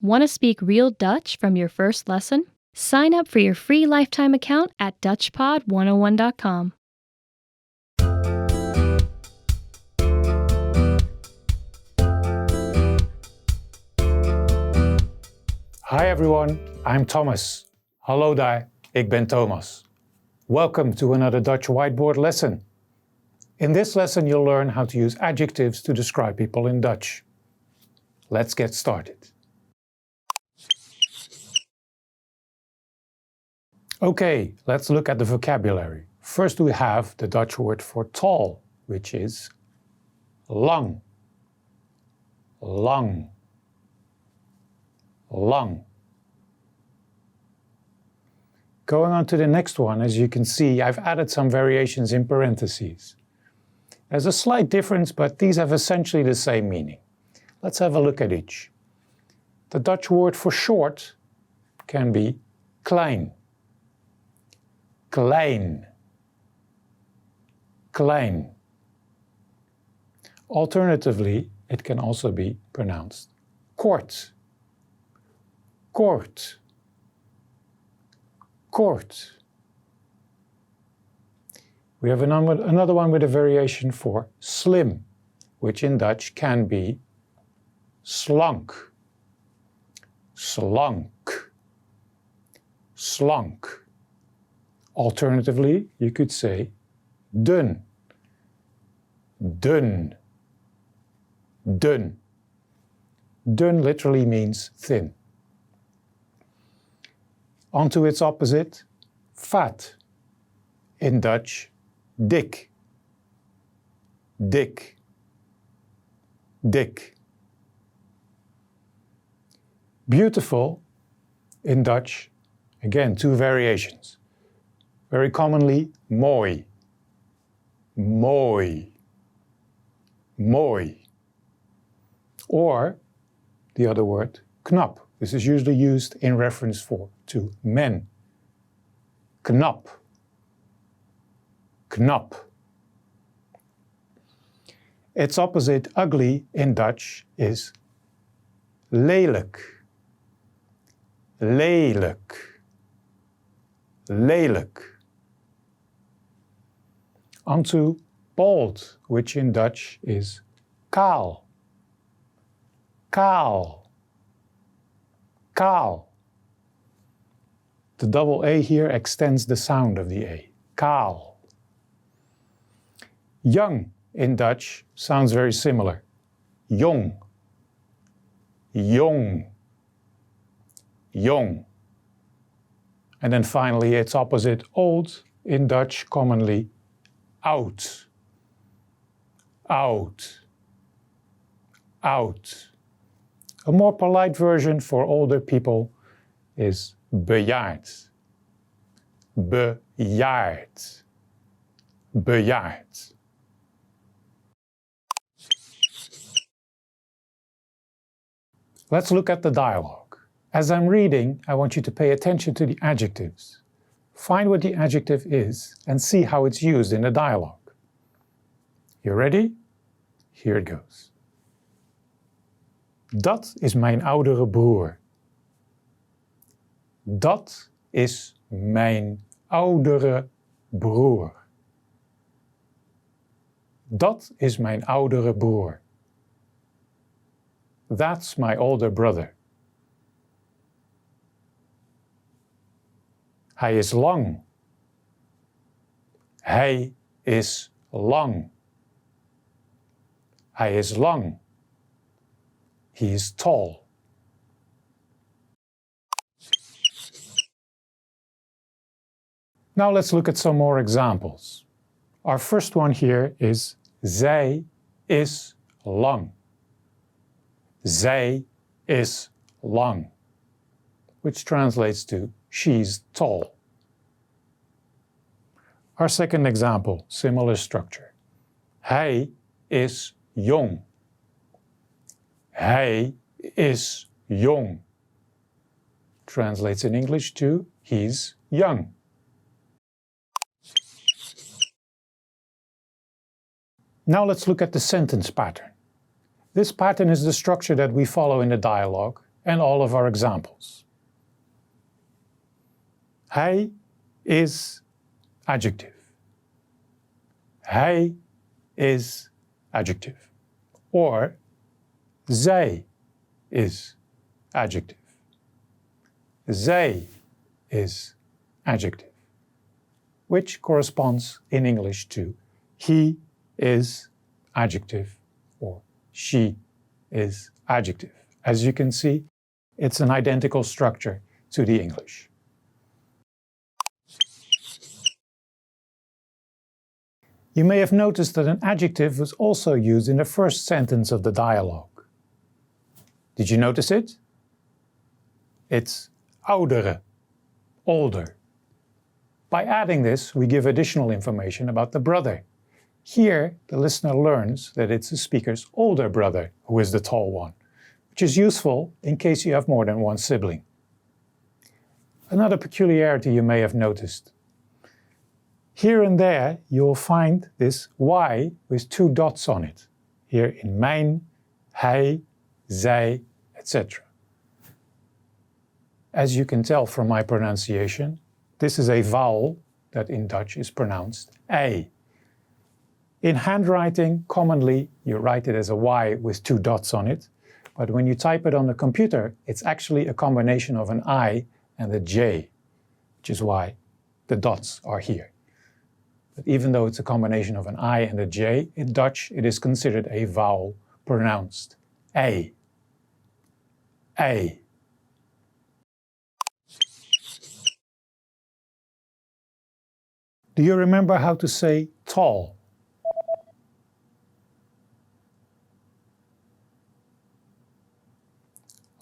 Want to speak real Dutch from your first lesson? Sign up for your free lifetime account at DutchPod101.com. Hi everyone, I'm Thomas. Hallo daar, ik ben Thomas. Welcome to another Dutch whiteboard lesson. In this lesson you'll learn how to use adjectives to describe people in Dutch. Let's get started. Okay, let's look at the vocabulary. First we have the Dutch word for tall, which is lang. Lang. Lang. Going on to the next one, as you can see, I've added some variations in parentheses. There's a slight difference, but these have essentially the same meaning. Let's have a look at each. The Dutch word for short can be klein. Klein. Klein. Alternatively, it can also be pronounced kort. Kort. Kort. We have another one with a variation for slim, which in Dutch can be slank. Slank. Slank. Alternatively, you could say dun. Dun. Dun. Dun literally means thin. Onto its opposite, fat. In Dutch, dik. Dik. Dik. Beautiful, in Dutch, again, two variations. Very commonly, mooi. Mooi. Mooi. Or, the other word, knap. This is usually used in reference to men. Knap. Knap. Its opposite, ugly, in Dutch is lelijk. Lelijk. Lelijk. Onto bald, which in Dutch is kaal. Kaal. Kaal. The double A here extends the sound of the A. Kaal. Young in Dutch sounds very similar. Jong. Jong. Jong. And then finally its opposite, old, in Dutch commonly oud. Oud. Oud. A more polite version for older people is bejaard. Bejaard. Bejaard. Let's look at the dialogue. As I'm reading, I want you to pay attention to the adjectives. Find what the adjective is and see how it's used in the dialogue. You ready? Here it goes. Dat is mijn oudere broer. Dat is mijn oudere broer. Dat is mijn oudere broer. That's my older brother. Hij is lang. Hij is lang. Hij is lang. He is tall. Now let's look at some more examples. Our first one here is zij is lang. Zij is lang, which translates to she's tall. Our second example, similar structure. Hij is jong. Hij is jong. Translates in English to he's young. Now let's look at the sentence pattern. This pattern is the structure that we follow in the dialogue, and all of our examples. Hij is adjective. Hij is adjective. Or zij is adjective. Zij is adjective, which corresponds in English to he is adjective or she is adjective. As you can see, it's an identical structure to the English. You may have noticed that an adjective was also used in the first sentence of the dialogue. Did you notice it? It's oudere, older. By adding this, we give additional information about the brother. Here, the listener learns that it's the speaker's older brother who is the tall one, which is useful in case you have more than one sibling. Another peculiarity you may have noticed. Here and there, you'll find this Y with 2 dots on it. Here in mijn, hij, zij, etc. As you can tell from my pronunciation, this is a vowel that in Dutch is pronounced ei. In handwriting, commonly you write it as a Y with 2 dots on it, but when you type it on the computer, it's actually a combination of an I and a J, which is why the dots are here. But even though it's a combination of an I and a J, in Dutch it is considered a vowel pronounced ei. Ei. Do you remember how to say tall?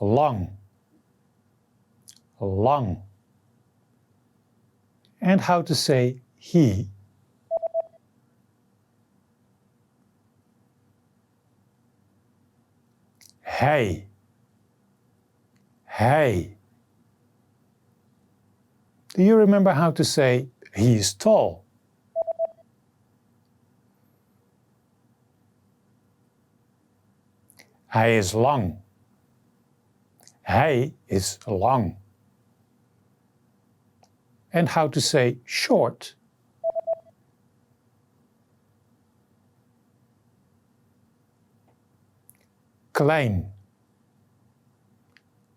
Long. Long. And how to say he? Hij. Hij. Do you remember how to say he is tall? Hij is lang. Hij is lang. And how to say short? Klein.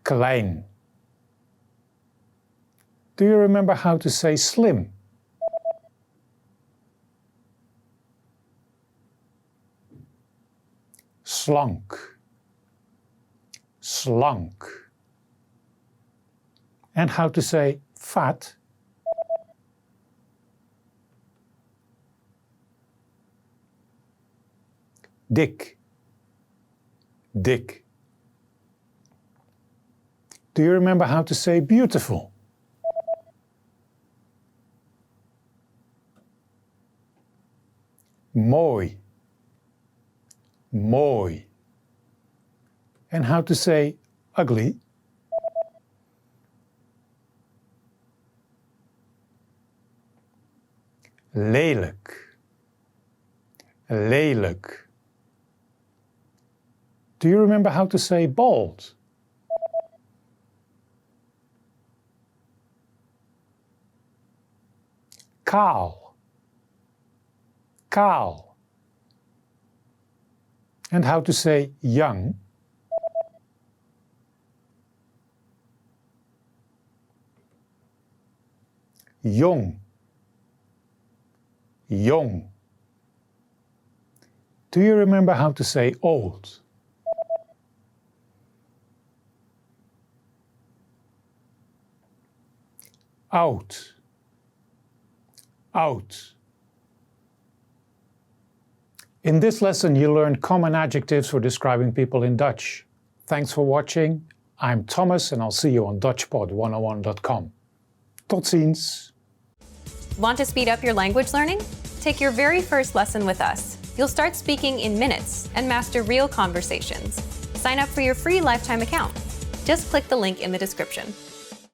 Klein. Do you remember how to say slim? Slank. Slank. And how to say fat? Dik. Dik. Do you remember how to say beautiful? Mooi. Mooi. And how to say ugly? Lelijk. Lelijk. Do you remember how to say bald? Kaal. Kaal. And how to say young? Jong. Jong. Do you remember how to say old? Oud. Oud. In this lesson you learned common adjectives for describing people in Dutch. Thanks for watching. I'm Thomas and I'll see you on DutchPod101.com. Tot ziens! Want to speed up your language learning? Take your very first lesson with us. You'll start speaking in minutes and master real conversations. Sign up for your free lifetime account. Just click the link in the description.